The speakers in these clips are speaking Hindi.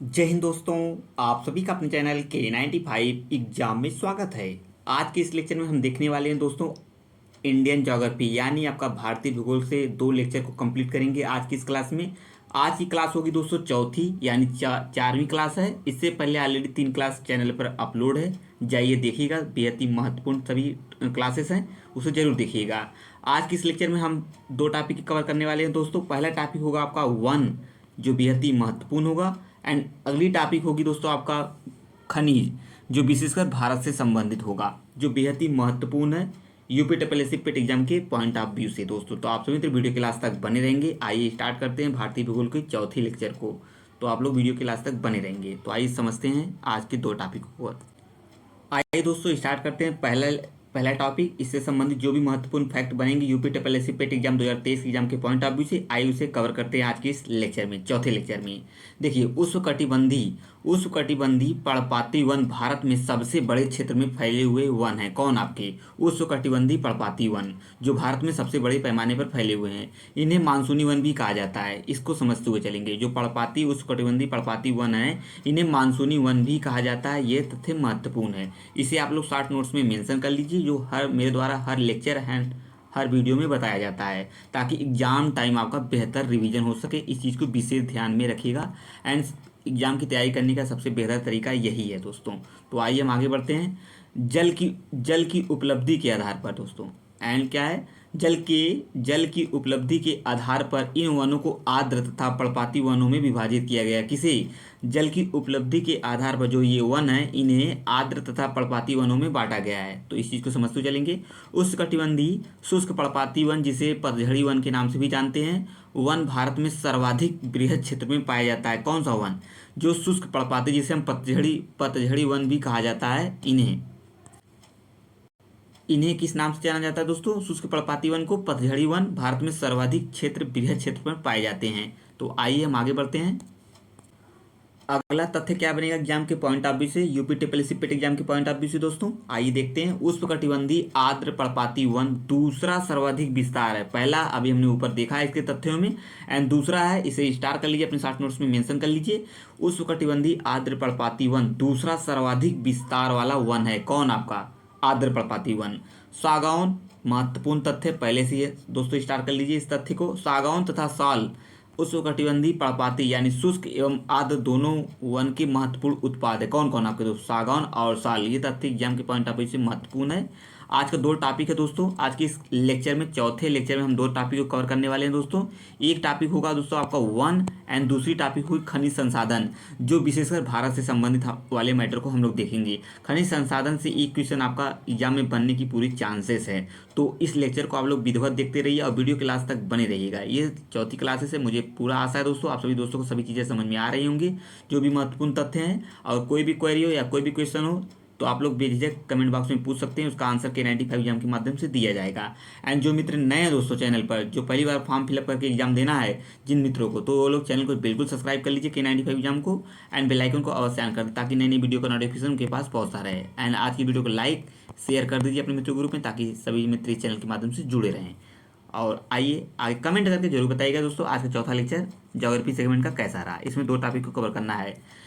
जय हिंद दोस्तों। आप सभी का अपने चैनल K95 एग्जाम में स्वागत है। आज के इस लेक्चर में हम देखने वाले हैं दोस्तों इंडियन ज्योग्राफी यानी आपका भारतीय भूगोल से दो लेक्चर को कंप्लीट करेंगे आज की इस क्लास में। आज की क्लास होगी दोस्तों चौथी यानी चारवीं क्लास है। इससे पहले ऑलरेडी 3 क्लास चैनल पर अपलोड है, जाइए देखिएगा, बेहद ही महत्वपूर्ण सभी क्लासेस हैं, उसे जरूर देखिएगा। आज की इस लेक्चर में हम दो टॉपिक कवर करने वाले हैं दोस्तों। पहला टॉपिक होगा आपका वन, जो बेहद ही महत्वपूर्ण होगा, एंड अगली टॉपिक होगी दोस्तों आपका खनिज, जो विशेषकर भारत से संबंधित होगा, जो बेहद ही महत्वपूर्ण है यूपी ट्रिपल एस पेट एग्जाम के पॉइंट ऑफ व्यू से दोस्तों। तो आप सभी तो वीडियो के लास्ट तक बने रहेंगे। आइए स्टार्ट करते हैं भारतीय भूगोल के चौथी लेक्चर को। तो आप लोग वीडियो के लास्ट तक बने रहेंगे। तो आइए समझते हैं आज के दो टॉपिक को। आइए दोस्तों स्टार्ट करते हैं पहला पहला टॉपिक। इससे संबंधित जो भी महत्वपूर्ण फैक्ट बनेंगे यूपी ट्रिपल एस पेट एग्जाम 2023 एग्जाम के पॉइंट ऑफ व्यू से, आइए उसे कवर करते हैं आज के इस लेक्चर में, चौथे लेक्चर में। देखिए, उष्णकटिबंधीय पर्णपाती वन भारत में सबसे बड़े क्षेत्र में फैले हुए वन हैं। कौन? आपके उष्णकटिबंधीय पर्णपाती वन, जो भारत में सबसे बड़े पैमाने पर फैले हुए हैं। इन्हें मानसूनी वन भी कहा जाता है। इसको समझते हुए चलेंगे। जो पर्णपाती उष्णकटिबंधीय पर्णपाती वन है, इन्हें मानसूनी वन भी कहा जाता है। ये तथ्य महत्वपूर्ण है। इसे आप लोग शॉर्ट नोट्स में मेंशन कर लीजिए, जो हर मेरे द्वारा हर लेक्चर एंड हर वीडियो में बताया जाता है, ताकि एग्जाम टाइम आपका बेहतर रिवीजन हो सके। इस चीज़ को विशेष ध्यान में रखिएगा। एंड एग्जाम की तैयारी करने का सबसे बेहतर तरीका यही है दोस्तों। तो आइए हम आगे बढ़ते हैं। जल की उपलब्धि के आधार पर दोस्तों, एंड क्या है, जल की उपलब्धि के आधार पर इन वनों को आर्द्र तथा पर्णपाती वनों में विभाजित किया गया। किसे? जल की उपलब्धि के आधार पर जो ये वन है, इन्हें आर्द्र तथा पर्णपाती वनों में बांटा गया है। तो इस चीज़ को समझते चलेंगे। उष्णकटिबंधीय शुष्क पर्णपाती वन, जिसे पतझड़ी वन के नाम से भी जानते हैं, वन भारत में सर्वाधिक बृहद क्षेत्र में पाया जाता है। कौन सा वन? जो शुष्क पर्णपाती, जिसे हम पतझड़ी वन भी कहा जाता है, इन्हें किस नाम से जाना जाता है दोस्तों? शुष्क पर्णपाती वन को पतझड़ी वन। भारत में सर्वाधिक क्षेत्र बृहद क्षेत्र में पाए जाते हैं। तो आइए हम आगे बढ़ते हैं। अगला तथ्य क्या बनेगा एग्जाम के पॉइंट ऑफ व्यू से, यूपी ट्रिपल एस पेट एग्जाम के पॉइंट ऑफ व्यू से दोस्तों? आइए देखते हैं। उष्णकटिबंधीय आर्द्र पर्णपाती वन दूसरा सर्वाधिक विस्तार है। पहला अभी हमने ऊपर देखा है इसके तथ्यों में, एंड दूसरा है, इसे स्टार कर लीजिए, अपने शॉर्ट नोट्स में मेंशन कर लीजिए। उष्णकटिबंधीय आर्द्र पर्णपाती वन दूसरा सर्वाधिक विस्तार वाला वन है। कौन? आपका आर्द्र पर्णपाती वन। सागौन, महत्वपूर्ण तथ्य पहले से ही है दोस्तों, स्टार कर लीजिए इस तथ्य को। सागौन तथा साल उष्णकटिबंधीय पर्णपाती यानी शुष्क एवं आर्द्र दोनों वन के महत्वपूर्ण उत्पाद है। कौन कौन आपके दोस्त? सागौन और साल। ये तथ्य एग्जाम के पॉइंट ऑफ व्यू से महत्वपूर्ण है। आज का दो टॉपिक है दोस्तों। आज के इस लेक्चर में, चौथे लेक्चर में, हम दो टॉपिक को कवर करने वाले हैं दोस्तों। एक टॉपिक होगा दोस्तों आपका वन, एंड दूसरी टॉपिक हुई खनिज संसाधन, जो विशेषकर भारत से संबंधित वाले मैटर को हम लोग देखेंगे। खनिज संसाधन से एक क्वेश्चन आपका एग्जाम में बनने की पूरी चांसेस है। तो इस लेक्चर को आप लोग विधिवत देखते रहिए और वीडियो क्लास तक बने रहिएगा। ये चौथी क्लासेस है। मुझे पूरा आशा है दोस्तों आप सभी दोस्तों को सभी चीज़ें समझ में आ रही होंगी, जो भी महत्वपूर्ण तथ्य हैं। और कोई भी क्वेरी हो या कोई भी क्वेश्चन हो, तो आप लोग बेझिझक कमेंट बॉक्स में पूछ सकते हैं। उसका आंसर K95 एग्जाम के माध्यम से दिया जाएगा। एंड जो मित्र नए हैं दोस्तों चैनल पर, जो पहली बार फॉर्म फिलअप करके एग्जाम देना है जिन मित्रों को, तो वो लोग चैनल को बिल्कुल सब्सक्राइब कर लीजिए K95 एग्जाम को, एंड बेल आइकन को अवश्य ऑन कर दें, ताकि नई नई वीडियो का नोटिफिकेशन उनके पास पहुंचता रहे। एंड आज की वीडियो को लाइक शेयर कर दीजिए अपने मित्रों ग्रुप में, ताकि सभी मित्र इस चैनल के माध्यम से जुड़े रहें। और आइए आगे कमेंट करके जरूर बताइएगा दोस्तों आज का चौथा लेक्चर ज्योग्राफी सेगमेंट का कैसा रहा। इसमें दो टॉपिक को कवर करना है।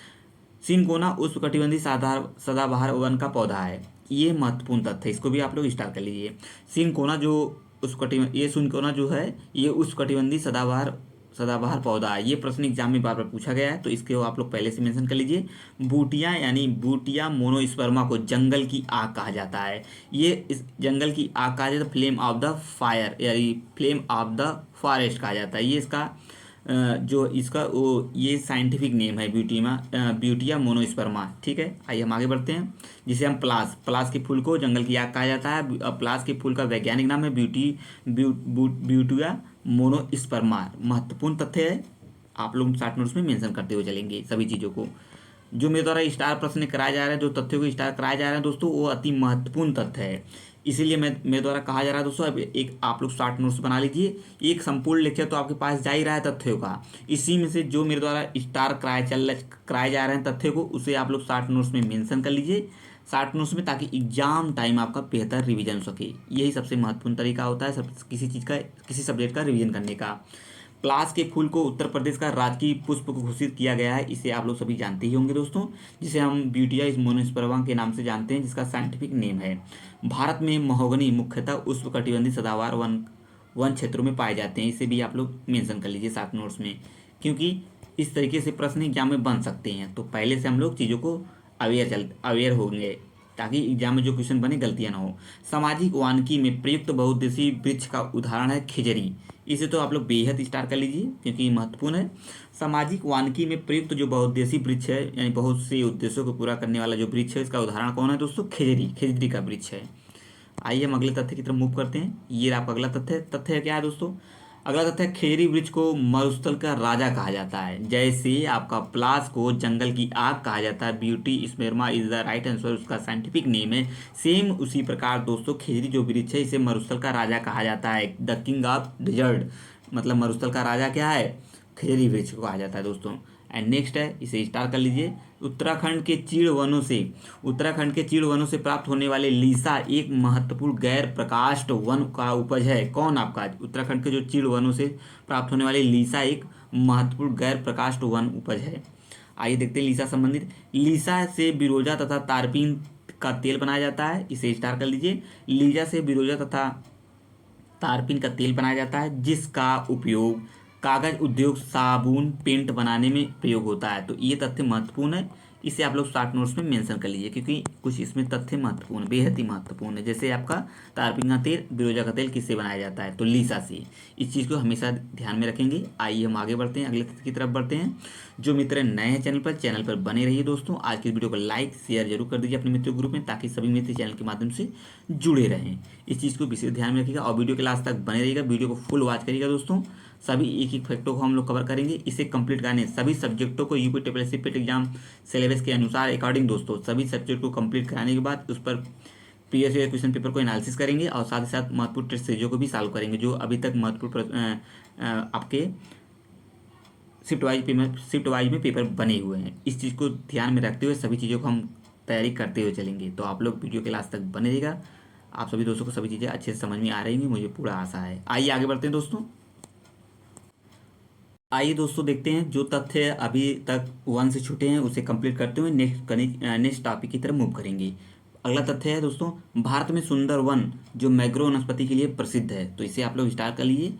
सिनकोना उष्णकटिबंधीय सदाबहार वन का पौधा है। ये महत्वपूर्ण तथ्य है, इसको भी आप लोग स्टार कर लीजिए। सिनकोना जो ये सिनकोना जो है, ये उष्णकटिबंधीय सदाबहार पौधा है। ये प्रश्न एग्जाम में बार बार पूछा गया है, तो इसके आप लोग पहले से मेंशन कर लीजिए। बूटिया यानी बूटिया मोनोस्पर्मा को जंगल की आग कहा जाता है। ये इस जंगल की आग कहा जाता है, फ्लेम ऑफ द फायर यानी फ्लेम ऑफ द फॉरेस्ट कहा जाता है। ये इसका जो इसका वो ये साइंटिफिक नेम है, ब्यूटिया मोनोस्पर्मा। ठीक है, आइए हम आगे बढ़ते हैं। जिसे हम पलास के फूल को जंगल की आग कहा जाता है। पलास के फूल का वैज्ञानिक नाम है ब्यूटिया मोनोस्पर्मा। महत्वपूर्ण तथ्य है, आप लोग शॉर्ट नोट्स में मेंशन करते हुए चलेंगे सभी चीज़ों को। जो मेरे द्वारा स्टार प्रश्न कराया जा रहा है, जो तथ्यों को स्टार कराया जा रहा है दोस्तों, वो अति महत्वपूर्ण तथ्य है। इसीलिए मेरे द्वारा कहा जा रहा है दोस्तों, अब एक आप लोग शॉर्ट नोट्स बना लीजिए। एक संपूर्ण लेक्चर तो आपके पास जा ही रहा है तथ्यों का, इसी में से जो मेरे द्वारा स्टार कराए जा रहे हैं तथ्यों को, उसे आप लोग शॉर्ट नोट्स में मेंशन कर लीजिए शॉर्ट नोट्स में, ताकि एग्जाम टाइम आपका बेहतर रिवीजन हो सके। यही सबसे महत्वपूर्ण तरीका होता है किसी चीज़ का, किसी सब्जेक्ट का रिवीजन करने का। पलाश के फूल को उत्तर प्रदेश का राजकीय पुष्प को घोषित किया गया है, इसे आप लोग सभी जानते ही होंगे दोस्तों, जिसे हम ब्यूटिया मोनिस्पर्वा के नाम से जानते हैं, जिसका साइंटिफिक नेम है। भारत में महोगनी मुख्यतः उष्णकटिबंधीय सदाबहार वन वन क्षेत्रों में पाए जाते हैं, इसे भी आप लोग मेंशन कर लीजिए साथ नोट्स में, क्योंकि इस तरीके से प्रश्न एग्जाम में बन सकते हैं। तो पहले से हम लोग चीज़ों को अवेयर होंगे, ताकि एग्जाम में जो क्वेश्चन बने गलतियां ना हो। सामाजिक वानिकी में प्रयुक्त बहुउद्देशीय वृक्ष का उदाहरण है खिजरी, इसे तो आप लोग बेहद स्टार कर लीजिए क्योंकि ये महत्वपूर्ण है। सामाजिक वानिकी में प्रयुक्त जो बहुउद्देशीय वृक्ष है, यानी बहुत से उद्देश्यों को पूरा करने वाला जो वृक्ष है, इसका उदाहरण कौन है दोस्तों? खिजरी, खिजरी का वृक्ष है। आइए हम अगले तथ्य की तरफ मूव करते हैं। ये आपका अगला तथ्य क्या है दोस्तों? अगला तथ्य, खिजरी वृक्ष को मरुस्थल का राजा कहा जाता है। जैसे आपका पलाश को जंगल की आग कहा जाता है, Butea monosperma is the right answer, उसका साइंटिफिक नेम है। सेम उसी प्रकार दोस्तों खिजरी जो वृक्ष है, इसे मरुस्थल का राजा कहा जाता है, द किंग ऑफ डिजर्ट, मतलब मरुस्थल का राजा क्या है? खिजरी वृक्ष को कहा जाता है दोस्तों। एंड नेक्स्ट है, इसे स्टार कर लीजिए। उत्तराखंड के चीड़ वनों से प्राप्त होने वाले लीसा एक महत्वपूर्ण गैर प्रकाष्ठ वन का उपज है। कौन आपका? उत्तराखंड के जो चीड़ वनों से प्राप्त होने वाले लीसा एक महत्वपूर्ण गैर प्रकाष्ठ वन उपज है। आइए देखते हैं लीसा संबंधित। लीसा से बिरोजा तथा तारपीन का तेल बनाया जाता है, इसे स्टार कर लीजिए। लीसा से बिरोजा तथा तारपीन का तेल बनाया जाता है, जिसका उपयोग कागज उद्योग, साबुन, पेंट बनाने में प्रयोग होता है। तो ये तथ्य महत्वपूर्ण है, इसे आप लोग शॉर्ट नोट्स में मेंशन कर लीजिए, क्योंकि कुछ इसमें तथ्य महत्वपूर्ण, बेहद ही महत्वपूर्ण है। जैसे आपका तारपीन का तेल, बिरोजा का तेल किससे बनाया जाता है? तो लीसा से। इस चीज़ को हमेशा ध्यान में रखेंगे। आइए हम आगे बढ़ते हैं, अगले तथ्य की तरफ बढ़ते हैं। जो मित्र नए हैं चैनल पर बने रहिए दोस्तों। आज की वीडियो को लाइक शेयर जरूर कर दीजिए अपने मित्रों ग्रुप में, ताकि सभी मित्र चैनल के माध्यम से जुड़े रहें। इस चीज़ को विशेष ध्यान में रखिएगा और वीडियो के लास्ट तक बने रहिएगा, वीडियो को फुल वॉच करिएगा दोस्तों। सभी एक एक फैक्टों को हम लोग कवर करेंगे। इसे कंप्लीट करने सभी सब्जेक्टों को यूपी ट्रिपल पेट एग्जाम सिलेबस के अनुसार अकॉर्डिंग दोस्तों सभी सब्जेक्ट को कंप्लीट कराने के बाद उस पर प्रीवियस ईयर क्वेश्चन पेपर को एनालिसिस करेंगे और साथ ही साथ महत्वपूर्ण टेस्ट सीरीजों को भी सॉल्व करेंगे, जो अभी तक महत्वपूर्ण आपके शिफ्ट वाइज में पेपर बने हुए हैं। इस चीज़ को ध्यान में रखते हुए सभी चीज़ों को हम तैयारी करते हुए चलेंगे। तो आप लोग वीडियो के लास्ट तक बने रहिएगा। आप सभी दोस्तों को सभी चीज़ें अच्छे से समझ में आ रही हैं, मुझे पूरा आशा है। आइए आगे बढ़ते हैं दोस्तों। आइए दोस्तों देखते हैं जो तथ्य अभी तक वन से छूटे हैं उसे कंप्लीट करते हुए नेक्स्ट टॉपिक की तरफ मूव करेंगे। अगला तथ्य है दोस्तों, भारत में सुंदर वन जो मैग्रो वनस्पति के लिए प्रसिद्ध है। तो इसे आप लोग स्टार कर लीजिए,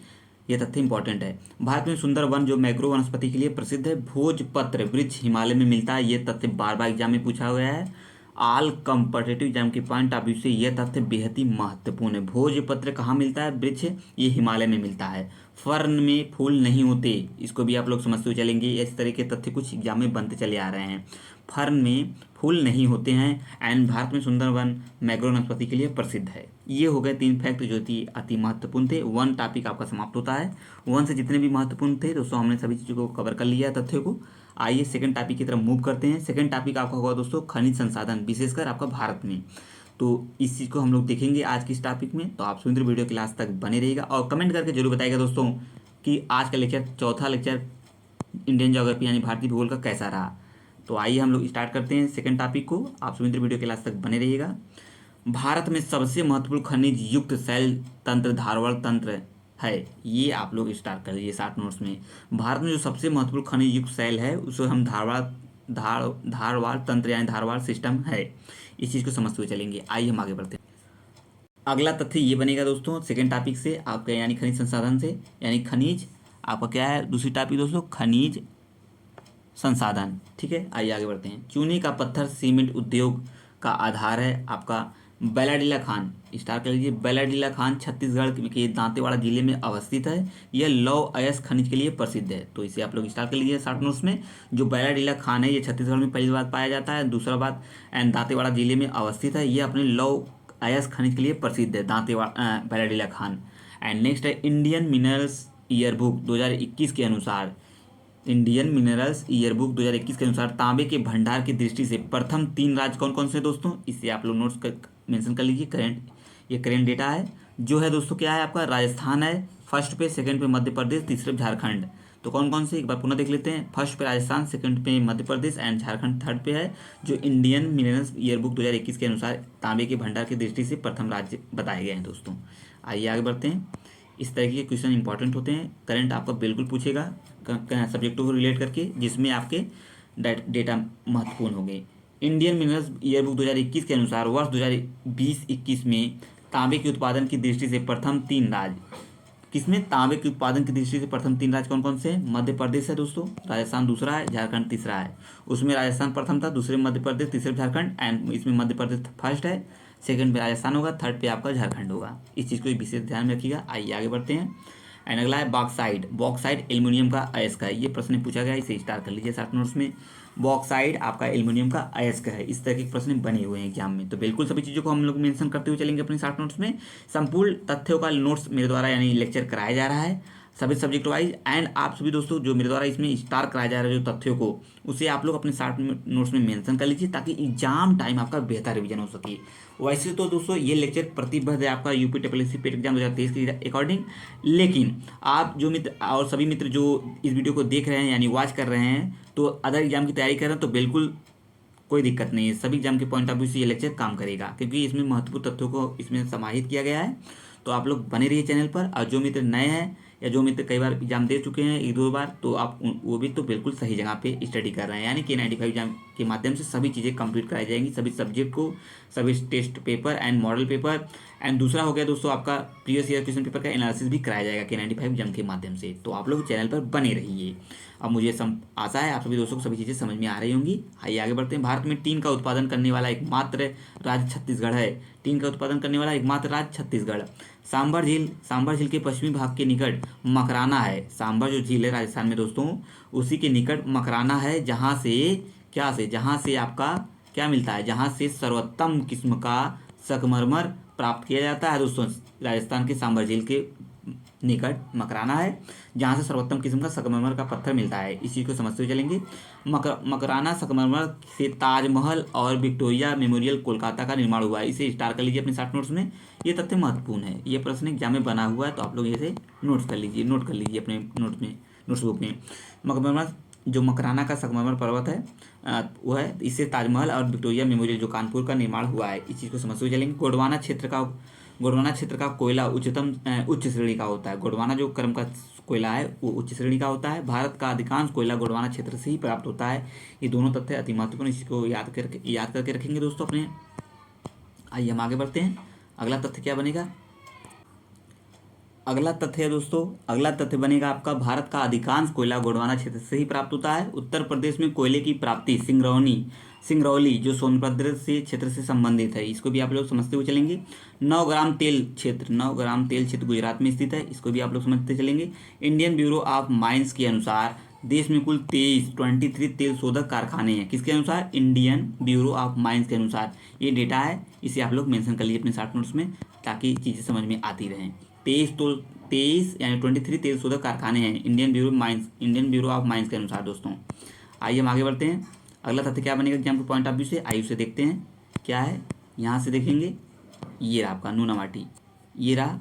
यह तथ्य इंपॉर्टेंट है। भारत में सुंदर वन जो मैग्रो वनस्पति के लिए प्रसिद्ध है, भोजपत्र वृक्ष हिमालय में मिलता है। यह तथ्य बार बार एग्जाम में पूछा हुआ है। ऑल कम्पिटिटिव एग्जाम के पॉइंट ऑफ व्यू से यह तथ्य बेहद ही महत्वपूर्ण है। भोजपत्र कहाँ मिलता है? वृक्ष ये हिमालय में मिलता है। फर्न में फूल नहीं होते, इसको भी आप लोग समझते हुए चलेंगे। इस तरह के तथ्य कुछ एग्जाम में बनते चले आ रहे हैं। फर्न में फूल नहीं होते हैं एंड भारत में सुंदरवन मैग्रो वनस्पति के लिए प्रसिद्ध है। ये हो गए 3 फैक्ट जो अति महत्वपूर्ण थे। वन टॉपिक आपका समाप्त होता है। वन से जितने भी महत्वपूर्ण थे दोस्तों हमने सभी चीज़ों को कवर कर लिया है तथ्यों को। आइए सेकंड टॉपिक की तरफ मूव करते हैं। सेकंड टॉपिक आपका होगा दोस्तों खनिज संसाधन, विशेषकर आपका भारत में। तो इस चीज़ को हम लोग देखेंगे आज की इस टॉपिक में। तो आप सुंदर वीडियो के लास्ट तक बने रहिएगा और कमेंट करके जरूर बताइएगा दोस्तों कि आज का लेक्चर, चौथा लेक्चर इंडियन ज्योग्राफी यानी भारतीय भूगोल का कैसा रहा। तो आइए हम लोग स्टार्ट करते हैं सेकंड टॉपिक को। आप सुंदर वीडियो के लास्ट तक बने रहिएगा। भारत में सबसे महत्वपूर्ण खनिज युक्त शैल तंत्र धारवाड़ तंत्र है। ये आप लोग स्टार्ट कर लीजिए साथ नोट्स में। भारत में जो सबसे महत्वपूर्ण खनिज युक्त शैल है उसे हम धारवाड़ तंत्र यानी धारवाड़ सिस्टम है। इस चीज़ को समझते हुए चलेंगे। आइए हम आगे बढ़ते हैं। अगला तथ्य ये बनेगा दोस्तों सेकंड टॉपिक से आपका, यानी खनिज संसाधन से, यानी खनिज आपका क्या है दूसरी टॉपिक दोस्तों? खनिज संसाधन। ठीक है, आइए आगे बढ़ते हैं। चूने का पत्थर सीमेंट उद्योग का आधार है आपका बैलाडीला खान। स्टार कर लीजिए। बैलाडीला खान छत्तीसगढ़ के दांतेवाड़ा जिले में अवस्थित है। यह लौह अयस्क खनिज के लिए प्रसिद्ध है। तो इसे आप लोग स्टार कर लीजिए शॉर्ट नोट्स में। जो बैलाडीला खान है ये छत्तीसगढ़ में पहली बात पाया जाता है। दूसरा बात एंड दांतेवाड़ा जिले में अवस्थित है। ये अपने लौह अयस्क खनिज के लिए प्रसिद्ध है बैलाडीला खान। एंड नेक्स्ट है इंडियन मिनरल्स ईयरबुक 2021 के अनुसार, इंडियन मिनरल्स ईयरबुक 2021 के अनुसार तांबे के भंडार की दृष्टि से प्रथम 3 राज्य कौन कौन से दोस्तों? इसे आप लोग नोट्स मेंशन कर लीजिए। ये करेंट डेटा है जो है दोस्तों। क्या है आपका? राजस्थान है फर्स्ट पे, सेकंड पे मध्य प्रदेश, तीसरे पे झारखंड। तो कौन कौन से एक बार पुनः देख लेते हैं। फर्स्ट पे राजस्थान, सेकंड पे मध्य प्रदेश एंड झारखंड थर्ड पे है। जो इंडियन मिनरल्स ईयरबुक 2021 के अनुसार तांबे के भंडार की दृष्टि से प्रथम राज्य बताए गए हैं दोस्तों। आइए आगे बढ़ते हैं। इस तरह के क्वेश्चन इंपॉर्टेंट होते हैं। करंट आपका बिल्कुल पूछेगा सब्जेक्टों को रिलेट करके, जिसमें आपके डेटा महत्वपूर्ण होंगे। इंडियन मिनरल्स ईयरबुक 2021 के अनुसार वर्ष 2020-21 में तांबे के उत्पादन की दृष्टि से प्रथम 3 राज्य, किसमें तांबे के उत्पादन की दृष्टि से प्रथम 3 राज्य कौन कौन से हैं? मध्य प्रदेश है दोस्तों, राजस्थान दूसरा है, झारखंड तीसरा है। उसमें राजस्थान प्रथम था, दूसरे में मध्य प्रदेश, तीसरे में झारखंड, एंड इसमें मध्य प्रदेश फर्स्ट है, सेकंड पे राजस्थान होगा, थर्ड पे आपका झारखंड होगा। इस चीज़ को विशेष ध्यान में रखिएगा। आइए आगे बढ़ते हैं। एंड अगला है बॉक्साइट। बॉक्साइट एल्यूमिनियम का अयस्क है, ये प्रश्न पूछा गया, इसे स्टार कर लीजिए शॉर्ट नोट्स में। बॉक्साइट आपका एल्यूमिनियम का अयस्क है, इस तरह के प्रश्न बने हुए हैं एग्जाम में, तो बिल्कुल सभी चीज़ों को हम लोग मेंशन करते हुए चलेंगे अपने शॉर्ट नोट्स में। संपूर्ण तथ्यों का नोट्स मेरे द्वारा यानी लेक्चर कराया जा रहा है सभी सब्जेक्ट वाइज, एंड आप सभी दोस्तों जो मेरे द्वारा इसमें स्टार कराया जा रहा है जो तथ्यों को, उसे आप लोग अपने शॉर्ट नोट्स में मेंशन कर लीजिए, ताकि एग्जाम टाइम आपका बेहतर रिवीजन हो सके। वैसे तो दोस्तों ये लेक्चर प्रतिबद्ध है आपका यूपी ट्रिपल पेट एग्जाम 2023 के अकॉर्डिंग, लेकिन आप जो मित्र और सभी मित्र जो इस वीडियो को देख रहे हैं यानी वॉच कर रहे हैं, तो अदर एग्जाम की तैयारी कर रहे हैं, तो बिल्कुल कोई दिक्कत नहीं है, सभी एग्जाम के पॉइंट ऑफ व्यू से ये लेक्चर काम करेगा, क्योंकि इसमें महत्वपूर्ण तथ्यों को इसमें समाहित किया गया है। तो आप लोग बने रहिए चैनल पर, और जो मित्र नए हैं या जो मित्र कई बार एग्जाम दे चुके हैं 1-2 बार, तो आप वो भी तो बिल्कुल सही जगह पे स्टडी कर रहे हैं, यानी K95 एग्जाम के माध्यम से सभी चीज़ें कंप्लीट कराई जाएंगी, सभी सब्जेक्ट को, सभी test paper and model paper, and दूसरा हो गया दोस्तों आपका प्रीवियस ईयर क्वेश्चन पेपर का एनालिसिस भी कराया जाएगा K95 एग्जाम के माध्यम से। तो आप लोग चैनल पर बने रहिए। अब मुझे आशा है आप सभी दोस्तों को सभी चीज़ें समझ में आ रही होंगी। आइए आगे बढ़ते हैं। भारत में टीन का उत्पादन करने वाला एकमात्र राज्य छत्तीसगढ़ है। टीन का उत्पादन करने वाला एकमात्र राज्य छत्तीसगढ़। सांभर झील के पश्चिमी भाग के निकट मकराना है। सांभर जो झील है राजस्थान में दोस्तों, उसी के निकट मकराना है, जहाँ से आपका क्या मिलता है, जहाँ से सर्वोत्तम किस्म का संगमरमर प्राप्त किया जाता है दोस्तों। राजस्थान के सांभर झील के निकट मकराना है, जहाँ से सर्वोत्तम किस्म का संगमरमर का पत्थर मिलता है। इस चीज़ को समझते हुए चलेंगे। मकराना संगमरमर से ताजमहल और विक्टोरिया मेमोरियल कोलकाता का निर्माण हुआ है। इसे स्टार कर लीजिए अपने शॉर्ट नोट्स में, ये तथ्य महत्वपूर्ण है। ये प्रश्न एग्जाम में बना हुआ है, तो आप लोग इसे नोट कर लीजिए अपने नोट्सबुक में। मकबरमर जो मकराना का संगमरमर पर्वत है वो है, इससे ताजमहल और विक्टोरिया मेमोरियल जो कानपुर का निर्माण हुआ है। इस चीज़ को समझते हुए चलेंगे। गोंडवाना क्षेत्र का कोयला उच्च श्रेणी का होता है। गोंडवाना जो क्रम का कोयला है वो उच्च श्रेणी का होता है। भारत का अधिकांश कोयला गोंडवाना क्षेत्र से ही प्राप्त होता है। ये दोनों तथ्य अति महत्वपूर्ण, इसको याद करके रखेंगे दोस्तों अपने। आइए हम आगे बढ़ते हैं। अगला तथ्य क्या बनेगा? अगला तथ्य है दोस्तों, अगला तथ्य बनेगा आपका, भारत का अधिकांश कोयला गोंडवाना क्षेत्र से ही प्राप्त होता है। उत्तर प्रदेश में कोयले की प्राप्ति सिंगरौली जो सोनभद्र से क्षेत्र से संबंधित है, इसको भी आप लोग समझते हुए चलेंगे। 9 ग्राम तेल क्षेत्र गुजरात में स्थित है, इसको भी आप लोग समझते चलेंगे। इंडियन ब्यूरो ऑफ माइंस के अनुसार देश में कुल 23 तेल शोधक कारखाने हैं। किसके अनुसार? इंडियन ब्यूरो ऑफ माइंस के अनुसार ये डेटा है, इसे आप लोग मेंशन कर लीजिए अपने शॉर्ट नोट्स में, ताकि चीज़ें समझ में आती रहें। 23 यानी 23 तेल शोधक कारखाने हैं इंडियन ब्यूरो ऑफ माइंस के अनुसार दोस्तों। आइए हम आगे बढ़ते हैं। अगला तथ्य क्या बनेगा एग्जाम के पॉइंट ऑफ व्यू से, आइए उसे देखते हैं क्या है। यहाँ से देखेंगे, ये रहा आपका नूनामाटी, ये रहा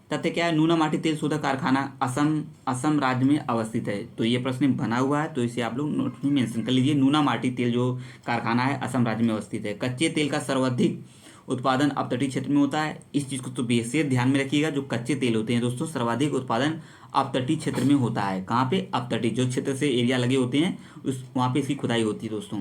तथ्य क्या है। नूनामाटी तेल शोधक कारखाना असम राज्य में अवस्थित है। तो ये प्रश्न बना हुआ है, तो इसे आप लोग नोट में मेंशन कर लीजिए। नूनामाटी तेल जो कारखाना है असम राज्य में अवस्थित है। कच्चे तेल का सर्वाधिक उत्पादन अपतटीय क्षेत्र में होता है। इस चीज़ को तो विशेष ध्यान में रखिएगा। जो कच्चे तेल होते हैं दोस्तों, सर्वाधिक उत्पादन अपतटीय क्षेत्र में होता है। कहाँ पे? अपतटीय जो क्षेत्र से एरिया लगे होते हैं वहाँ पे इसकी खुदाई होती है दोस्तों।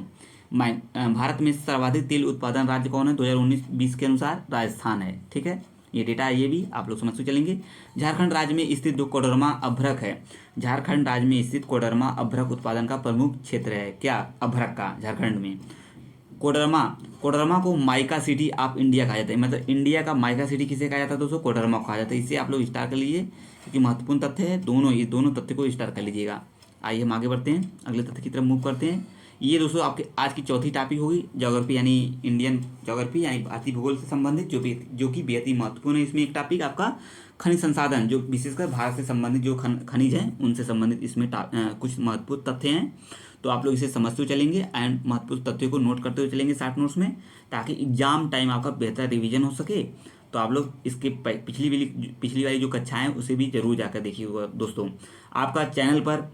भारत में सर्वाधिक तेल उत्पादन राज्य कौन है? 2019-20 के अनुसार राजस्थान है। ठीक है, ये डेटा है, ये भी आप लोग समझते चलेंगे। झारखंड राज्य में स्थित जो कोडरमा अभ्रक है, झारखंड राज्य में स्थित कोडरमा अभ्रक उत्पादन का प्रमुख क्षेत्र है। क्या? अभ्रक का झारखंड में। कोडरमा को माइका सिटी ऑफ इंडिया कहा जाता है। मतलब इंडिया का माइका सिटी किसे कहा जाता है दोस्तों? कोडरमा को कहा जाता है। इसे आप लोग स्टार कर लीजिए, क्योंकि महत्वपूर्ण तथ्य है दोनों, ये दोनों तथ्य को स्टार कर लीजिएगा। आइए हम आगे बढ़ते हैं, अगले तथ्य की तरफ मूव करते हैं। ये दोस्तों आपके आज की चौथी टॉपिक होगी, ज्योग्राफी यानी इंडियन ज्योग्राफी यानी भारतीय भूगोल से संबंधित, जो कि बेहद ही महत्वपूर्ण है। इसमें एक टॉपिक आपका खनिज संसाधन, जो विशेषकर भारत से संबंधित जो खनिज हैं उनसे संबंधित इसमें कुछ महत्वपूर्ण तथ्य हैं। तो आप लोग इसे समझते हुए चलेंगे एंड महत्वपूर्ण तथ्यों को नोट करते हुए चलेंगे शॉर्ट नोट्स में, ताकि एग्जाम टाइम आपका बेहतर रिवीजन हो सके। तो आप लोग इसके पिछली वाली जो कक्षाएं उसे भी जरूर जाकर देखिएगा दोस्तों। आपका चैनल पर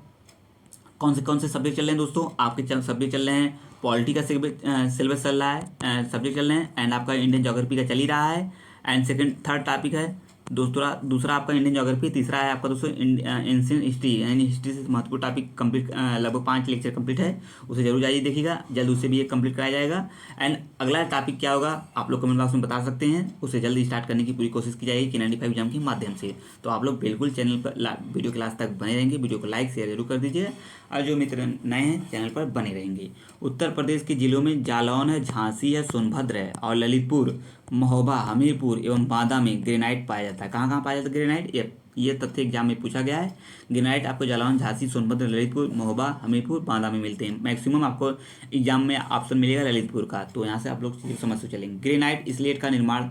कौन से सब्जेक्ट चल रहे हैं दोस्तों? आपके सब्जेक्ट चल रहे हैं, पॉलिटी का सिलेबस चल रहा है, सब्जेक्ट चल रहे हैं, एंड आपका इंडियन ज्योग्राफी का चल ही रहा है, एंड थर्ड टॉपिक है दूसरा दूसरा आपका इंडियन ज्योग्राफी, तीसरा है आपका दोस्तों एंशिएंट हिस्ट्री, यानी हिस्ट्री से महत्वपूर्ण टॉपिक कंप्लीट, लगभग 5 लेक्चर कंप्लीट है, उसे जरूर जाइए देखिएगा, जल्द उसे भी एक कंप्लीट कराया जाएगा। एंड अगला टॉपिक क्या होगा आप लोग कमेंट बॉक्स में बता सकते हैं, उसे जल्दी स्टार्ट करने की पूरी कोशिश की जाएगी K95 एग्जाम के माध्यम से। तो आप लोग बिल्कुल चैनल पर वीडियो क्लास तक बने रहेंगे, वीडियो को लाइक शेयर जरूर कर दीजिए, और जो मित्र नए हैं चैनल पर बने रहेंगे। उत्तर प्रदेश के जिलों में जालौन है, झांसी है, सोनभद्र है और ललितपुर, महोबा, हमीरपुर एवं बांदा में ग्रेनाइट पाया जाता है। कहाँ कहाँ पाया जाता है ग्रेनाइट, ये तथ्य एग्जाम में पूछा गया है। ग्रेनाइट आपको जालौन, झांसी, सोनभद्र, ललितपुर, महोबा, हमीरपुर, बांदा में मिलते हैं। मैक्सिमम आपको एग्जाम में ऑप्शन मिलेगा ललितपुर का, तो यहाँ से आप लोग चीज़ें समझ चलेंगे। ग्रेनाइट स्लेट का निर्माण,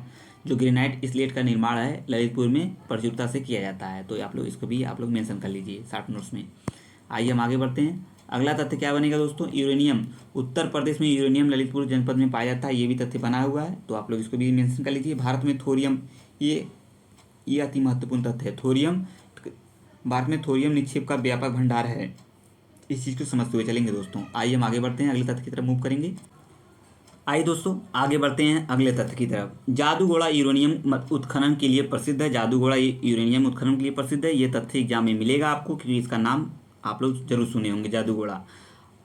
जो ग्रेनाइट स्लेट का निर्माण है ललितपुर में प्रचुरता से किया जाता है, तो आप लोग इसको भी आप लोग मेंशन कर लीजिए शॉर्ट नोट्स में। आइए हम आगे बढ़ते हैं। अगला तथ्य क्या बनेगा दोस्तों, यूरेनियम। उत्तर प्रदेश में यूरेनियम ललितपुर जनपद में पाया जाता है, ये भी तथ्य बना हुआ है, तो आप लोग इसको भी मेंशन कर लीजिए। भारत में थोरियम, ये अति महत्वपूर्ण तथ्य है। थोरियम, भारत में थोरियम निक्षेप का व्यापक भंडार है, इस चीज़ को समझते हुए चलेंगे दोस्तों। आइए हम आगे बढ़ते हैं, अगले तथ्य की तरफ मूव करेंगे। आइए दोस्तों आगे बढ़ते हैं अगले तथ्य की तरफ। जादूगोड़ा यूरेनियम उत्खनन के लिए प्रसिद्ध है, जादूगोड़ा यूरेनियम उत्खनन के लिए प्रसिद्ध है, ये तथ्य एग्जाम में मिलेगा आपको, क्योंकि इसका नाम आप लोग जरूर सुने होंगे, जादूगोड़ा।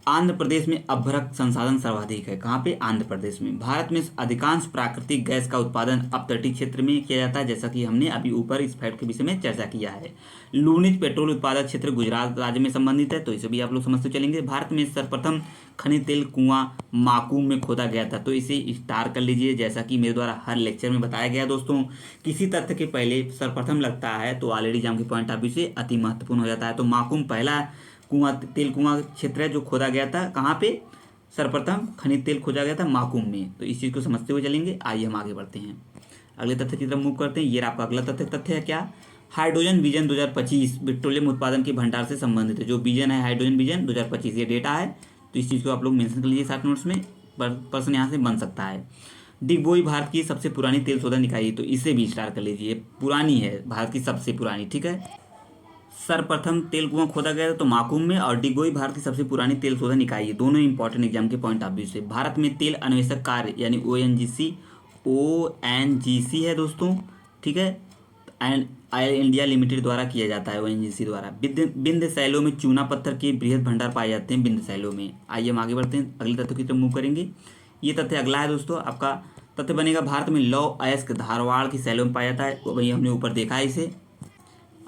आंध्र प्रदेश में अभ्रक संसाधन सर्वाधिक है, कहाँ पे, आंध्र प्रदेश में। भारत में अधिकांश प्राकृतिक गैस का उत्पादन अपतटीय क्षेत्र में किया जाता है, जैसा कि हमने अभी ऊपर इस फैक्ट के विषय में चर्चा किया है। लूणित पेट्रोल उत्पादक क्षेत्र गुजरात राज्य में संबंधित है, तो इसे भी आप लोग समझते चलेंगे। भारत में सर्वप्रथम खनिज तेल कुआं माकूम में खोदा गया था, तो इसे स्टार कर लीजिए, जैसा कि मेरे द्वारा हर लेक्चर में बताया गया दोस्तों। किसी तथ्य के पहले सर्वप्रथम लगता है तो ऑलरेडी एग्जाम के पॉइंट ऑफ व्यू से अति महत्वपूर्ण हो जाता है। तो माकूम पहला तेल कुआं क्षेत्र है जो खोदा गया था, कहाँ पे, सर्वप्रथम खनिज तेल खोजा गया था माकूम में, तो इस चीज़ को समझते हुए चलेंगे। आइए हम आगे बढ़ते हैं, अगले तथ्य की तरफ मूव करते हैं। ये आपका अगला तथ्य है क्या, हाइड्रोजन विजन 2025 पेट्रोलियम उत्पादन के भंडार से संबंधित है। जो विजन है हाइड्रोजन विजन 2025 ये डेटा है, तो इस चीज़ को आप लोग मेंशन कर लीजिए शॉर्ट नोट्स में, प्रश्न यहाँ से बन सकता है। डिगबोई भारत की सबसे पुरानी तेल शोधन इकाई, तो इसे भी स्टार कर लीजिए, पुरानी है, भारत की सबसे पुरानी, ठीक है। सर्वप्रथम तेल कुआं खोदा गया था तो माकूम में, और डिगबोई भारत की सबसे पुरानी तेल शोधन इकाई है, दोनों इंपॉर्टेंट एग्जाम के पॉइंट ऑफ व्यू से। भारत में तेल अन्वेषक कार्य यानी ONGC है दोस्तों, ठीक है, एंड ऑयल इंडिया लिमिटेड द्वारा किया जाता है, ONGC द्वारा। विंध्य शैलों में चूना पत्थर के बृहद भंडार पाए जाते हैं विंध्य शैलों में। आइए हम आगे बढ़ते हैं, अगले तथ्य की तरफ मूव करेंगे। ये तथ्य अगला है दोस्तों, आपका तथ्य बनेगा भारत में लौह अयस्क धारवाड़ की शैलों में पाया जाता है, वही हमने ऊपर देखा है इसे।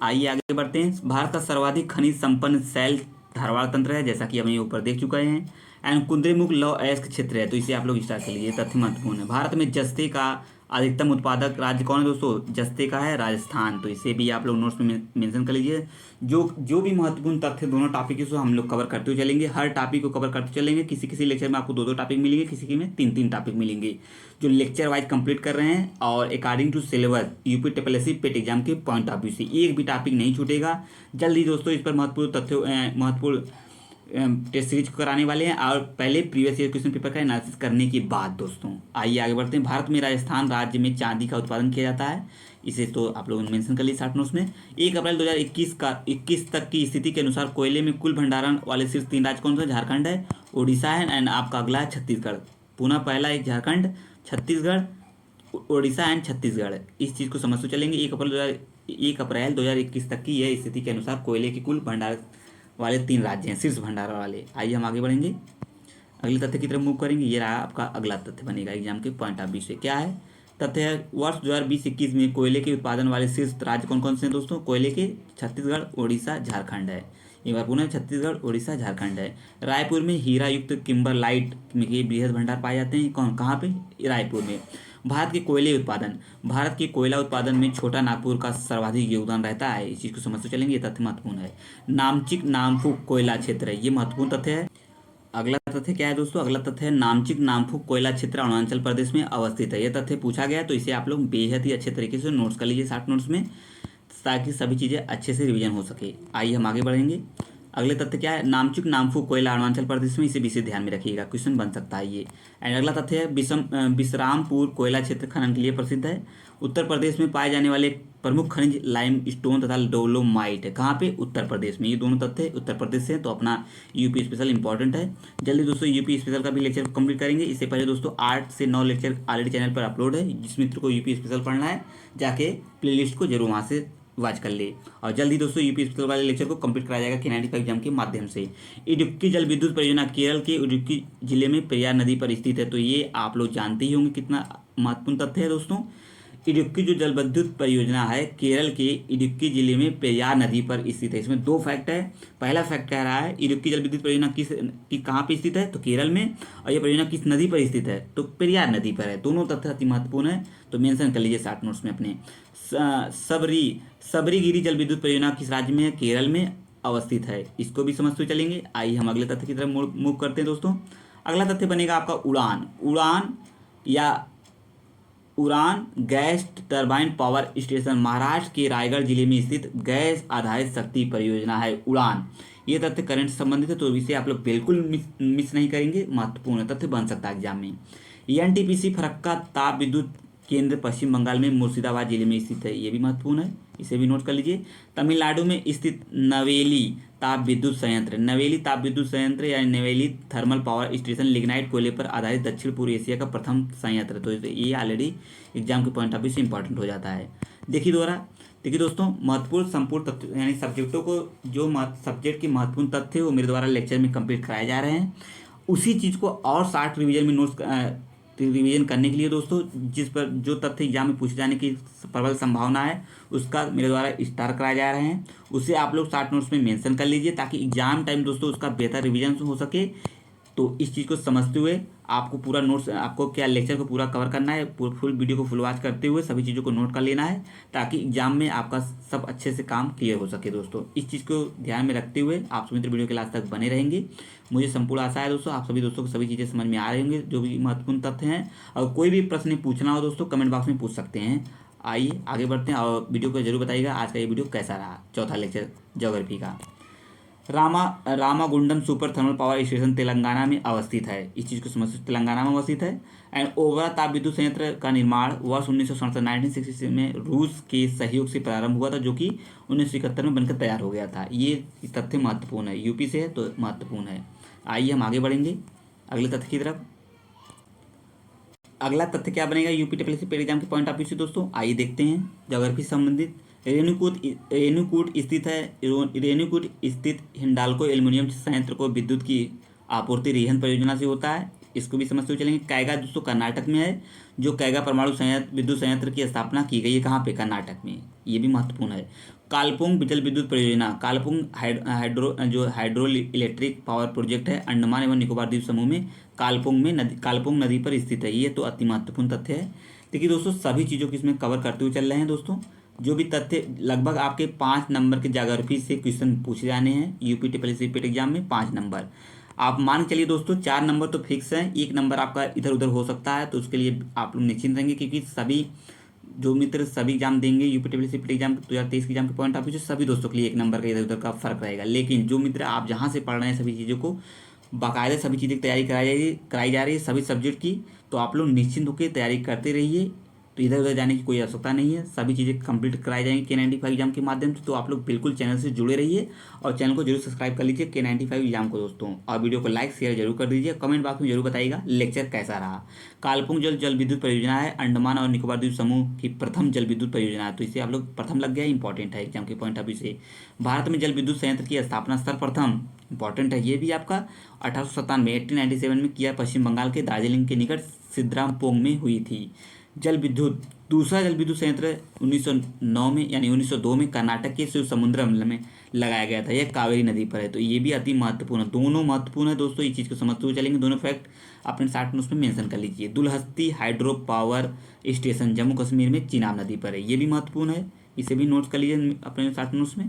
आइए आगे बढ़ते हैं। भारत का सर्वाधिक खनिज संपन्न शैल धारवाड़ तंत्र है, जैसा कि हम ये ऊपर देख चुके हैं। एंड कुद्रेमुख लौह अयस्क क्षेत्र है, तो इसे आप लोग स्टार्ट कर लीजिए, तथ्य महत्वपूर्ण है। भारत में जस्ते का अधिकतम उत्पादक राज्य कौन है दोस्तों, जस्ते का है राजस्थान, तो इसे भी आप लोग नोट्स में मेंशन कर लीजिए। जो भी महत्वपूर्ण तथ्य दोनों टॉपिक को हम लोग कवर करते हुए चलेंगे, हर टॉपिक को कवर करते चलेंगे। किसी किसी लेक्चर में आपको 2-2 टॉपिक मिलेंगे, किसी में 3-3 टॉपिक मिलेंगे, जो लेक्चर वाइज कंप्लीट कर रहे हैं, और according to syllabus UPSSC PET exam के पॉइंट ऑफ व्यू से एक भी टॉपिक नहीं छूटेगा। जल्दी दोस्तों इस पर महत्वपूर्ण टेस्ट सीरीज कराने वाले हैं, और पहले प्रीवियस ईयर क्वेश्चन पेपर का एनालिसिस करने के बाद दोस्तों। आइए आगे बढ़ते हैं। भारत में राजस्थान राज्य में चांदी का उत्पादन किया जाता है, इसे तो आप लोगों ने मेंशन कर लिया शॉर्ट नोट्स में। 1 अप्रैल 2021 तक की स्थिति के अनुसार कोयले में कुल भंडारण वाले शीर्ष 3 राज्य कौन से, झारखंड है, उड़ीसा है, एंड आपका अगला है छत्तीसगढ़। पुनः पहला एक झारखंड, छत्तीसगढ़, उड़ीसा एंड छत्तीसगढ़, इस चीज़ को समझते चलेंगे। 1 अप्रैल 2021 तक की यह स्थिति के अनुसार कोयले के कुल भंडार वाले 3 राज्य हैं, शीर्ष भंडार वाले। आइए हम आगे बढ़ेंगे, अगले तथ्य की तरफ मूव करेंगे। ये रहा आपका अगला तथ्य बनेगा एग्जाम के पॉइंट ऑफ व्यू से। क्या है तथ्य है, वर्ष 2020-21 में कोयले के उत्पादन वाले शीर्ष राज्य कौन कौन से हैं दोस्तों, कोयले के छत्तीसगढ़, उड़ीसा, झारखंड है। एक बार पुनः छत्तीसगढ़, उड़ीसा, झारखंड है। रायपुर में हीरा युक्त किम्बरलाइट के बृहद भंडार पाए जाते हैं, कहाँ पे, रायपुर में। भारत के कोयले उत्पादन, भारत के कोयला उत्पादन में छोटा नागपुर का सर्वाधिक योगदान रहता है, इस चीज़ को समझते चलेंगे, ये तथ्य महत्वपूर्ण है। नामचिक नामफुक कोयला क्षेत्र है, ये महत्वपूर्ण तथ्य है। अगला तथ्य क्या है दोस्तों, अगला तथ्य है नामचिक नामफुक कोयला क्षेत्र अरुणाचल प्रदेश में अवस्थित है, यह तथ्य पूछा गया है, तो इसे आप लोग बेहद ही अच्छे तरीके से नोट्स कर लीजिए शॉर्ट नोट्स में, ताकि सभी चीज़ें अच्छे से रिवीजन हो सके। आइए हम आगे बढ़ेंगे, अगले तथ्य क्या है, नामचुक नामफू कोयला अरुणाचल प्रदेश में, इसे विशेष ध्यान में रखिएगा, क्वेश्चन बन सकता है ये। एंड अगला तथ्य है विश्रामपुर कोयला क्षेत्र खनन के लिए प्रसिद्ध है। उत्तर प्रदेश में पाए जाने वाले प्रमुख खनिज लाइम स्टोन तथा डोलोमाइट है। कहाँ पे? उत्तर प्रदेश में। ये दोनों तथ्य उत्तर प्रदेश से हैं, तो अपना यूपी स्पेशल इंपॉर्टेंट है। जल्दी दोस्तों यूपी स्पेशल का भी लेक्चर कंप्लीट करेंगे। इससे पहले दोस्तों 8 से 9 लेक्चर ऑलरेडी चैनल पर अपलोड है। जिस मित्र को यूपी स्पेशल पढ़ना है जाके प्लेलिस्ट को जरूर वहाँ से वॉच कर ले। और जल्दी दोस्तों यूपी स्पेशल वाले लेक्चर को कंप्लीट कराया जाएगा K95 एग्जाम के माध्यम से। इडुक्की जल विद्युत परियोजना केरल के इडुक्की जिले में पेरियार नदी पर स्थित है। तो ये आप लोग जानते ही होंगे कितना महत्वपूर्ण तथ्य है दोस्तों। इडुक्की जो जल विद्युत परियोजना है केरल के इडुक्की जिले में पेरियार नदी पर स्थित है। इसमें 2 फैक्ट है। पहला फैक्ट कह रहा है इडुक्की जल विद्युत परियोजना कहाँ पे स्थित है, तो केरल में। और ये परियोजना किस नदी पर स्थित है, तो पेरियार नदी पर है। दोनों तथ्य अति महत्वपूर्ण है, तो मेंशन कर लीजिए शॉर्ट नोट्स में अपने। सबरीगिरी जल विद्युत परियोजना किस राज्य में है, केरल में अवस्थित है। इसको भी समझते हुए चलेंगे। आइए हम अगले तथ्य की तरफ मूव करते हैं दोस्तों। अगला तथ्य बनेगा आपका उड़ान gas turbine power station Maharashtra के रायगढ़ जिले में स्थित गैस आधारित शक्ति परियोजना है उड़ान। ये तथ्य करंट से संबंधित है, तो इसे आप लोग बिल्कुल मिस नहीं करेंगे, महत्वपूर्ण तथ्य बन सकता है एग्जाम में। एनटीपीसी फरक्का ताप विद्युत केंद्र पश्चिम बंगाल में मुर्शिदाबाद जिले में स्थित है। ये भी महत्वपूर्ण है, इसे भी नोट कर लीजिए। तमिलनाडु में स्थित नवेली ताप विद्युत संयंत्र या नवेली थर्मल पावर स्टेशन लिग्नाइट कोयले पर आधारित दक्षिण पूर्व एशिया का प्रथम संयंत्र। तो ये ऑलरेडी एग्जाम के पॉइंट ऑफ व्यू से इंपॉर्टेंट हो जाता है। देखिए दोस्तों, महत्वपूर्ण संपूर्ण तथ्य यानी सब्जेक्टों को जो सब्जेक्ट के महत्वपूर्ण तथ्य वो मेरे द्वारा लेक्चर में कंप्लीट कराए जा रहे हैं। उसी चीज़ को और शार्ट रिवीजन में रिवीजन करने के लिए दोस्तों, जिस पर जो तथ्य एग्जाम में पूछे जाने की प्रबल संभावना है उसका मेरे द्वारा स्टार कराए जा रहे हैं, उसे आप लोग शॉर्ट नोट्स में मेंशन कर लीजिए, ताकि एग्जाम टाइम दोस्तों उसका बेहतर रिवीजन हो सके। तो इस चीज़ को समझते हुए आपको पूरा नोट्स, आपको क्या लेक्चर को पूरा कवर करना है, फुल वीडियो को फुल वॉच करते हुए सभी चीज़ों को नोट कर लेना है, ताकि एग्जाम में आपका सब अच्छे से काम क्लियर हो सके दोस्तों। इस चीज़ को ध्यान में रखते हुए आप सभी मित्र वीडियो के लास्ट तक बने रहेंगे। मुझे संपूर्ण आशा है दोस्तों आप सभी दोस्तों को सभी चीज़ें समझ में आ रही होंगी, जो भी महत्वपूर्ण तथ्य हैं। और कोई भी प्रश्न पूछना हो दोस्तों कमेंट बॉक्स में पूछ सकते हैं। आइए आगे बढ़ते हैं और वीडियो को जरूर बताइएगा आज का ये वीडियो कैसा रहा। चौथा लेक्चर ज्योग्राफी का। Ramagundam super thermal power station Telangana में अवस्थित है। इस चीज़ को समझते, तेलंगाना में अवस्थित है। एंड ओबरा ताप विद्युत संयंत्र का निर्माण वर्ष 1967 में रूस के सहयोग से प्रारंभ हुआ था, जो कि 1971 में बनकर तैयार हो गया था। ये तथ्य महत्वपूर्ण है, यूपी से है तो महत्वपूर्ण है। आइए हम आगे बढ़ेंगे अगले तथ्य की तरफ। अगला तथ्य क्या बनेगा यूपी टीपीएससी एग्जाम के पॉइंट ऑफ व्यू से दोस्तों, आइए देखते हैं। ज्योग्राफी से संबंधित रेणुकूट स्थित हिंडाल्को एल्युमिनियम संयंत्र को विद्युत की आपूर्ति रिहन परियोजना से होता है। इसको भी समझते हुए चलेंगे। कैगा दोस्तों कर्नाटक में है, जो कैगा परमाणु विद्युत संयंत्र की स्थापना की गई है कहाँ पे, कर्नाटक में। ये भी महत्वपूर्ण है। कालपुंग जल विद्युत परियोजना, कालपुंग हाइड्रो इलेक्ट्रिक पावर प्रोजेक्ट है अंडमान एवं निकोबार द्वीप समूह में कालपुंग नदी पर स्थित है। ये तो अति महत्वपूर्ण तथ्य है। देखिए दोस्तों, सभी चीज़ों को इसमें कवर करते हुए चल रहे हैं दोस्तों। जो भी तथ्य लगभग आपके 5 नंबर के ज्योग्राफी से क्वेश्चन पूछे जाने हैं यूपी टीपीएससी एग्जाम में। 5 नंबर आप मान चलिए दोस्तों, 4 नंबर तो फिक्स है, 1 नंबर आपका इधर उधर हो सकता है। तो उसके लिए आप लोग निश्चिंत रहेंगे, क्योंकि सभी जो मित्र सभी एग्जाम देंगे यूपी टीपीएससी एग्जाम 2023 के एग्जाम के पॉइंट ऑफ व्यू से सभी दोस्तों के लिए 1 नंबर का इधर उधर का फर्क रहेगा। लेकिन जो मित्र आप जहाँ से पढ़ रहे हैं सभी चीज़ों को बाकायदा सभी चीज़ें की तैयारी कराई जा रही है सभी सब्जेक्ट की, तो आप लोग निश्चिंत होकर तैयारी करते रहिए। तो इधर उधर जाने की कोई आवश्यकता नहीं है, सभी चीज़ें कंप्लीट कराई जाएंगी K95 एग्जाम के माध्यम से। तो आप लोग बिल्कुल चैनल से जुड़े रहिए और चैनल को जरूर सब्सक्राइब कर लीजिए K95 एग्जाम को दोस्तों। और वीडियो को लाइक शेयर जरूर कर दीजिए। कमेंट बॉक्स में जरूर बताइएगा लेक्चर कैसा रहा। कालपुंग जल विद्युत परियोजना है अंडमान और निकोबार द्वीप समूह की प्रथम जल विद्युत परियोजना है। तो इसे आप लोग प्रथम लग गया, इंपॉर्टेंट है एग्जाम के पॉइंट ऑफ व्यू से। भारत में जल विद्युत संयंत्र की स्थापना सर्वप्रथम, इंपॉर्टेंट है ये भी आपका, 1897 में किया पश्चिम बंगाल के दार्जिलिंग के निकट सिद्रामपोंग में हुई थी। दूसरा जल विद्युत संयंत्र 1909 में यानी 1902 में कर्नाटक के शिवसमुद्रम में लगाया गया था। यह कावेरी नदी पर है। तो ये भी अति महत्वपूर्ण है, दोनों महत्वपूर्ण है दोस्तों। इस चीज़ को समझते हुए चलेंगे, दोनों फैक्ट अपने शॉर्ट नोट्स में मेंशन कर लीजिए। Dulhasti hydro power station Jammu Kashmir में चिनाब नदी पर है। ये भी महत्वपूर्ण है, इसे भी नोट कर लीजिए अपने शॉर्ट नोट्स में।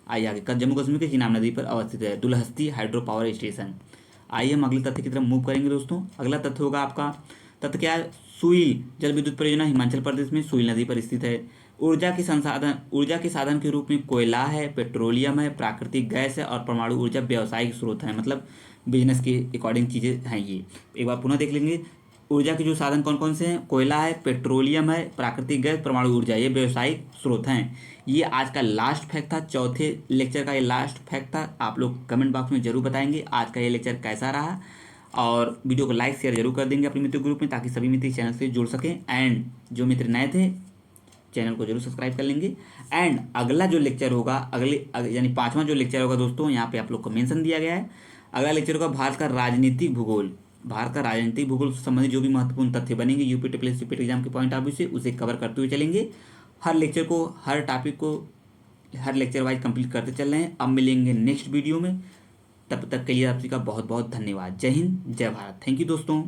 आइए आगे, जम्मू कश्मीर के चिनाब नदी पर अवस्थित है दुलहस्ती हाइड्रो पावर स्टेशन। आइए हम अगले तथ्य की तरफ मूव करेंगे दोस्तों। अगला तथ्य होगा आपका, तथ्य क्या है, सुइल जल विद्युत परियोजना हिमाचल प्रदेश में सुइल नदी पर स्थित है। ऊर्जा के साधन के रूप में कोयला है, पेट्रोलियम है, प्राकृतिक गैस है और परमाणु ऊर्जा व्यावसायिक स्रोत है। मतलब बिजनेस के अकॉर्डिंग चीज़ें हैं ये। एक बार पुनः देख लेंगे। ऊर्जा के जो साधन कौन कौन से हैं? कोयला है, पेट्रोलियम है, प्राकृतिक गैस, परमाणु ऊर्जा, ये व्यावसायिक स्रोत हैं। ये आज का लास्ट फैक्ट था, चौथे लेक्चर का ये लास्ट फैक्ट था। आप लोग कमेंट बॉक्स में जरूर बताएंगे आज का ये लेक्चर कैसा रहा, और वीडियो को लाइक शेयर जरूर कर देंगे अपने मित्र ग्रुप में, ताकि सभी मित्र चैनल से जुड़ सकें। एंड जो मित्र नए थे चैनल को जरूर सब्सक्राइब कर लेंगे। एंड अगला जो लेक्चर होगा, यानी 5वां जो लेक्चर होगा दोस्तों, यहाँ पे आप लोग को मेंशन दिया गया है। अगला लेक्चर होगा भारत का राजनीतिक भूगोल। भारत का राजनीतिक भूगोल से संबंधित जो भी महत्वपूर्ण तथ्य बनेंगे यूपी ट्रिपल एसपी एग्जाम के पॉइंट ऑफ व्यू से, उसे कवर करते हुए चलेंगे। हर लेक्चर को, हर टॉपिक को हर लेक्चर वाइज कंप्लीट करते चल रहे हैं। अब मिलेंगे नेक्स्ट वीडियो में, तब तक के लिए आप सभी का बहुत बहुत धन्यवाद। जय हिंद, जय भारत। थैंक यू दोस्तों।